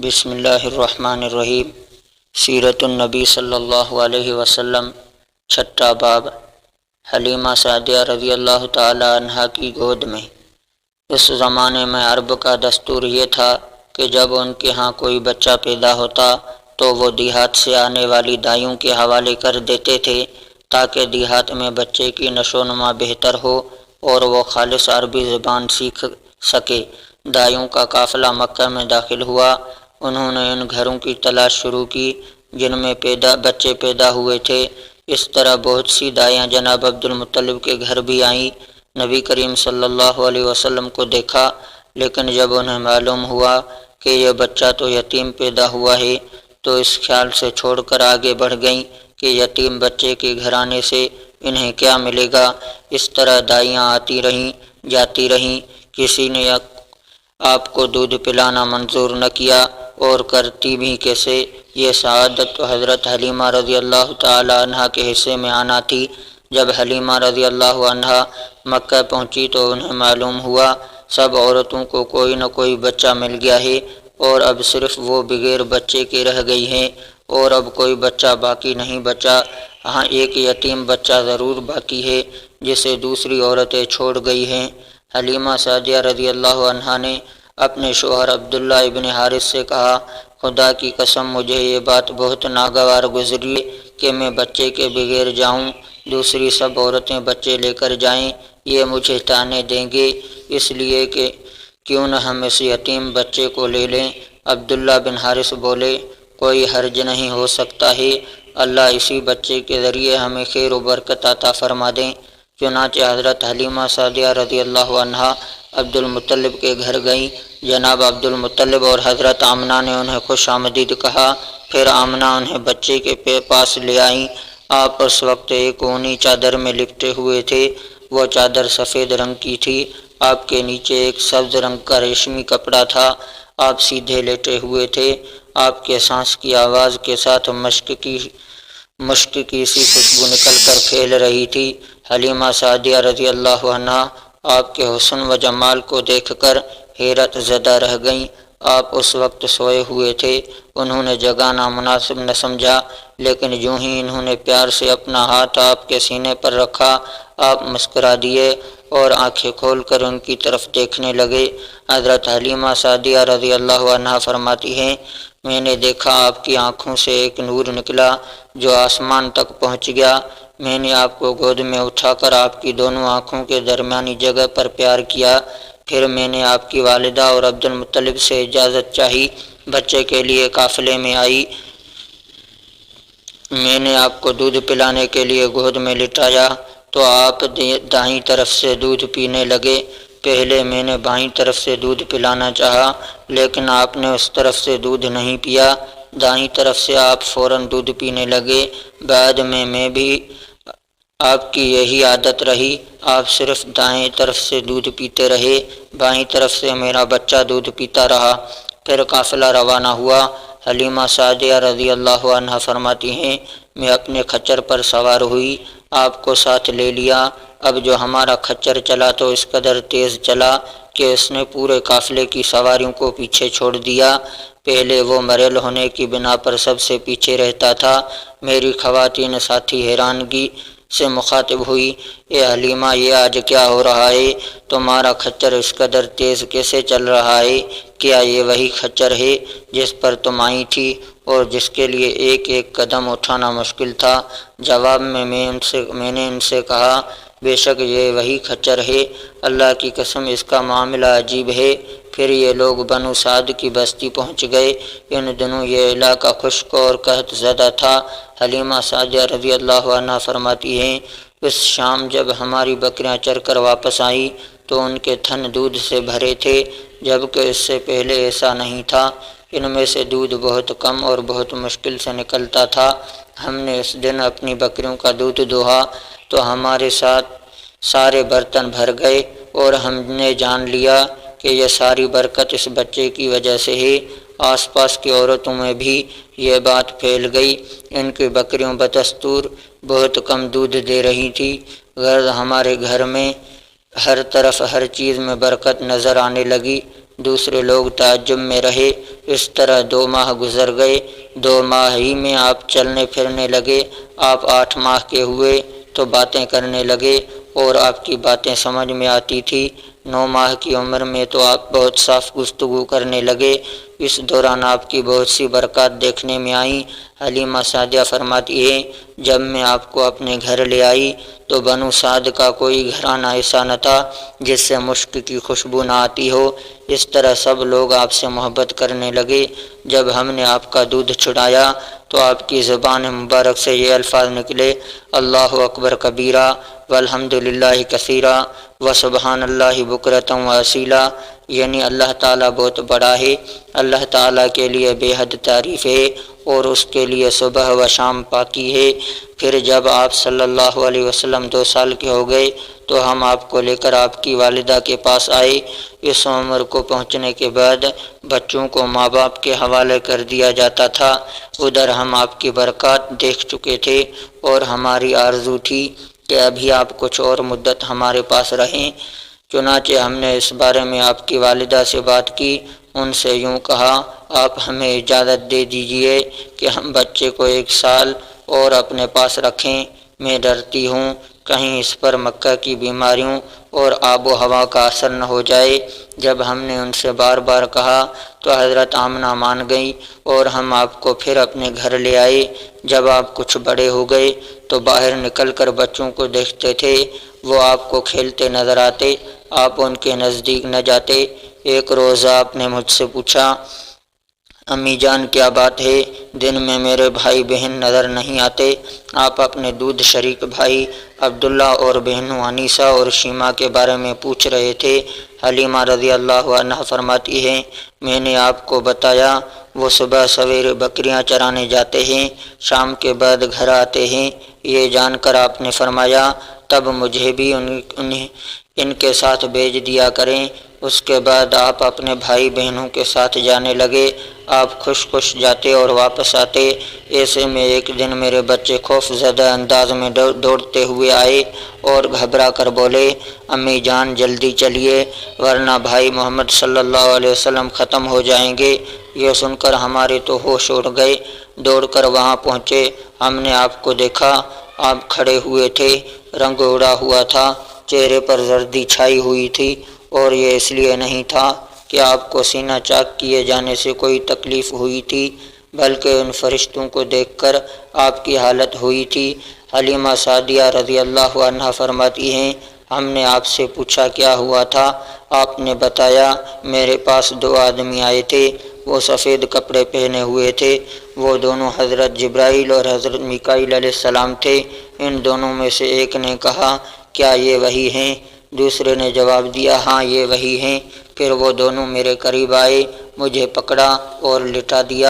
بسم اللہ الرحمن الرحیم۔ سیرت النبی صلی اللہ علیہ وسلم، چھٹا باب، حلیمہ سعدیہ رضی اللہ تعالی عنہا کی گود میں۔ اس زمانے میں عرب کا دستور یہ تھا کہ جب ان کے ہاں کوئی بچہ پیدا ہوتا تو وہ دیہات سے آنے والی دائیوں کے حوالے کر دیتے تھے تاکہ دیہات میں بچے کی نشو و نما بہتر ہو اور وہ خالص عربی زبان سیکھ سکے۔ دائیوں کا قافلہ مکہ میں داخل ہوا۔ انہوں نے ان گھروں کی تلاش شروع کی جن میں بچے پیدا ہوئے تھے۔ اس طرح بہت سی دائیاں جناب عبدالمطلب کے گھر بھی آئیں۔ نبی کریم صلی اللہ علیہ وسلم کو دیکھا، لیکن جب انہیں معلوم ہوا کہ یہ بچہ تو یتیم پیدا ہوا ہے تو اس خیال سے چھوڑ کر آگے بڑھ گئیں کہ یتیم بچے کے گھرانے سے انہیں کیا ملے گا۔ اس طرح دائیاں آتی رہیں جاتی رہیں، کسی نے آپ کو دودھ پلانا منظور نہ کیا اور کرتی بھی کیسے۔ یہ سعادت تو حضرت حلیمہ رضی اللہ تعالی عنہا کے حصے میں آنا تھی۔ جب حلیمہ رضی اللہ عنہا مکہ پہنچی تو انہیں معلوم ہوا سب عورتوں کو کوئی نہ کوئی بچہ مل گیا ہے اور اب صرف وہ بغیر بچے کے رہ گئی ہیں اور اب کوئی بچہ باقی نہیں بچا۔ ہاں، ایک یتیم بچہ ضرور باقی ہے جسے دوسری عورتیں چھوڑ گئی ہیں۔ حلیمہ سعدیہ رضی اللہ عنہا نے اپنے شوہر عبداللہ ابن حارث سے کہا، خدا کی قسم مجھے یہ بات بہت ناگوار گزری کہ میں بچے کے بغیر جاؤں، دوسری سب عورتیں بچے لے کر جائیں، یہ مجھے طعنے دیں گے، اس لیے کہ کیوں نہ ہم اس یتیم بچے کو لے لیں۔ عبداللہ بن حارث بولے، کوئی حرج نہیں ہو سکتا ہے، اللہ اسی بچے کے ذریعے ہمیں خیر و برکت عطا فرما دیں۔ چنانچہ حضرت حلیمہ سعدیہ رضی اللہ عنہا عبدالمطلب کے گھر گئیں۔ جناب عبدالمطلب اور حضرت آمنہ نے انہیں خوش آمدید کہا، پھر آمنہ انہیں بچے کے پاس لے آئیں۔ آپ اس وقت ایک اونی چادر میں لپٹے ہوئے تھے، وہ چادر سفید رنگ کی تھی، آپ کے نیچے ایک سبز رنگ کا ریشمی کپڑا تھا، آپ سیدھے لیٹے ہوئے تھے، آپ کے سانس کی آواز کے ساتھ مشک کی سی خوشبو نکل کر پھیل رہی تھی۔ حلیمہ سعدیہ رضی اللہ عنہا آپ کے حسن و جمال کو دیکھ کر حیرت زدہ رہ گئیں۔ آپ اس وقت سوئے ہوئے تھے، انہوں نے جگانا مناسب نہ سمجھا، لیکن یوں ہی انہوں نے پیار سے اپنا ہاتھ آپ کے سینے پر رکھا، آپ مسکرا دیے اور آنکھیں کھول کر ان کی طرف دیکھنے لگے۔ حضرت حلیمہ سعدیہ رضی اللہ عنہا فرماتی ہیں، میں نے دیکھا آپ کی آنکھوں سے ایک نور نکلا جو آسمان تک پہنچ گیا۔ میں نے آپ کو گود میں اٹھا کر آپ کی دونوں آنکھوں کے درمیانی جگہ پر پیار کیا، پھر میں نے آپ کی والدہ اور عبدالمطلب سے اجازت چاہی، بچے کے لیے قافلے میں آئی، میں نے آپ کو دودھ پلانے کے لیے گود میں لٹایا تو آپ دائیں طرف سے دودھ پینے لگے۔ پہلے میں نے بائیں طرف سے دودھ پلانا چاہا لیکن آپ نے اس طرف سے دودھ نہیں پیا، دائیں طرف سے آپ فوراً دودھ پینے لگے۔ بعد میں بھی آپ کی یہی عادت رہی، آپ صرف دائیں طرف سے دودھ پیتے رہے، بائیں طرف سے میرا بچہ دودھ پیتا رہا۔ پھر قافلہ روانہ ہوا۔ حلیمہ سعدیہ رضی اللہ عنہا فرماتی ہیں، میں اپنے کھچر پر سوار ہوئی، آپ کو ساتھ لے لیا۔ اب جو ہمارا کھچر چلا تو اس قدر تیز چلا کہ اس نے پورے قافلے کی سواریوں کو پیچھے چھوڑ دیا۔ پہلے وہ مریل ہونے کی بنا پر سب سے پیچھے رہتا تھا۔ میری خواتین ساتھی حیرانگی سے مخاطب ہوئی، اے حلیمہ، یہ آج کیا ہو رہا ہے؟ تمہارا کھچر اس قدر تیز کیسے چل رہا ہے؟ کیا یہ وہی کھچر ہے جس پر تم آئی تھی اور جس کے لیے ایک ایک قدم اٹھانا مشکل تھا؟ جواب میں میں نے ان سے کہا، بے شک یہ وہی کھچر ہے، اللہ کی قسم اس کا معاملہ عجیب ہے۔ پھر یہ لوگ بنو سعد کی بستی پہنچ گئے۔ ان دنوں یہ علاقہ خشک اور قحط زدہ تھا۔ حلیمہ سعدیہ رضی اللہ عنہا فرماتی ہیں، اس شام جب ہماری بکریاں چر کر واپس آئیں تو ان کے تھن دودھ سے بھرے تھے، جبکہ اس سے پہلے ایسا نہیں تھا، ان میں سے دودھ بہت کم اور بہت مشکل سے نکلتا تھا۔ ہم نے اس دن اپنی بکریوں کا دودھ دوہا تو ہمارے ساتھ سارے برتن بھر گئے اور ہم نے جان لیا کہ یہ ساری برکت اس بچے کی وجہ سے ہے۔ آس پاس کی عورتوں میں بھی یہ بات پھیل گئی، ان کی بکریوں بدستور بہت کم دودھ دے رہی تھی، غرض ہمارے گھر میں ہر طرف ہر چیز میں برکت نظر آنے لگی۔ دوسرے لوگ تعجب میں رہے۔ اس طرح 2 ماہ گزر گئے۔ 2 ماہ ہی میں آپ چلنے پھرنے لگے۔ آپ 8 ماہ کے ہوئے تو باتیں کرنے لگے اور آپ کی باتیں سمجھ میں آتی تھی۔ 9 ماہ کی عمر میں تو آپ بہت صاف گفتگو کرنے لگے۔ اس دوران آپ کی بہت سی برکات دیکھنے میں آئیں۔ حلیمہ سعدیہ فرماتی ہیں، جب میں آپ کو اپنے گھر لے آئی تو بنو سعد کا کوئی گھرانہ ایسا نہ تھا جس سے مشک کی خوشبو نہ آتی ہو۔ اس طرح سب لوگ آپ سے محبت کرنے لگے۔ جب ہم نے آپ کا دودھ چھڑایا تو آپ کی زبان مبارک سے یہ الفاظ نکلے، اللہ اکبر کبیرہ والحمد للہ کثیرہ وسبحان اللہ بکرۃ واصیلا، یعنی اللہ تعالیٰ بہت بڑا ہے، اللہ تعالیٰ کے لیے بے حد تعریف ہے اور اس کے لیے صبح و شام پاکی ہے۔ پھر جب آپ صلی اللہ علیہ وسلم 2 سال کے ہو گئے تو ہم آپ کو لے کر آپ کی والدہ کے پاس آئے۔ اس عمر کو پہنچنے کے بعد بچوں کو ماں باپ کے حوالے کر دیا جاتا تھا۔ ادھر ہم آپ کی برکات دیکھ چکے تھے اور ہماری آرزو تھی کہ ابھی آپ کچھ اور مدت ہمارے پاس رہیں۔ چنانچہ ہم نے اس بارے میں آپ کی والدہ سے بات کی۔ ان سے یوں کہا، آپ ہمیں اجازت دے دیجئے کہ ہم بچے کو 1 سال اور اپنے پاس رکھیں۔ میں ڈرتی ہوں کہیں اس پر مکہ کی بیماریوں اور آب و ہوا کا اثر نہ ہو جائے۔ جب ہم نے ان سے بار بار کہا تو حضرت آمنہ مان گئیں اور ہم آپ کو پھر اپنے گھر لے آئے۔ جب آپ کچھ بڑے ہو گئے تو باہر نکل کر بچوں کو دیکھتے تھے، وہ آپ کو کھیلتے نظر آتے، آپ ان کے نزدیک نہ جاتے۔ ایک روز آپ نے مجھ سے پوچھا، امی جان کیا بات ہے، دن میں میرے بھائی بہن نظر نہیں آتے؟ آپ اپنے دودھ شریک بھائی عبداللہ اور بہنوں انیسہ اور شیمہ کے بارے میں پوچھ رہے تھے۔ حلیمہ رضی اللہ عنہا فرماتی ہیں، میں نے آپ کو بتایا وہ صبح سویرے بکریاں چرانے جاتے ہیں، شام کے بعد گھر آتے ہیں۔ یہ جان کر آپ نے فرمایا، تب مجھے بھی ان کے ساتھ بھیج دیا کریں۔ اس کے بعد آپ اپنے بھائی بہنوں کے ساتھ جانے لگے۔ آپ خوش جاتے اور واپس آتے۔ ایسے میں ایک دن میرے بچے خوف زدہ انداز میں دوڑتے ہوئے آئے اور گھبرا کر بولے، امی جان جلدی چلیے ورنہ بھائی محمد صلی اللہ علیہ وسلم ختم ہو جائیں گے۔ یہ سن کر ہمارے تو ہوش اڑ گئے۔ دوڑ کر وہاں پہنچے، ہم نے آپ کو دیکھا، آپ کھڑے ہوئے تھے، رنگ اڑا ہوا تھا، چہرے پر زردی چھائی ہوئی تھی، اور یہ اس لیے نہیں تھا کہ آپ کو سینہ چاک کیے جانے سے کوئی تکلیف ہوئی تھی، بلکہ ان فرشتوں کو دیکھ کر آپ کی حالت ہوئی تھی۔ حلیمہ سعدیہ رضی اللہ عنہا فرماتی ہیں، ہم نے آپ سے پوچھا کیا ہوا تھا؟ آپ نے بتایا، میرے پاس 2 آدمی آئے تھے، وہ سفید کپڑے پہنے ہوئے تھے، وہ دونوں حضرت جبرائیل اور حضرت میکائیل علیہ السلام تھے۔ ان دونوں میں سے ایک نے کہا، کیا یہ وہی ہیں؟ دوسرے نے جواب دیا، ہاں یہ وہی ہیں۔ پھر وہ دونوں میرے قریب آئے، مجھے پکڑا اور لٹا دیا۔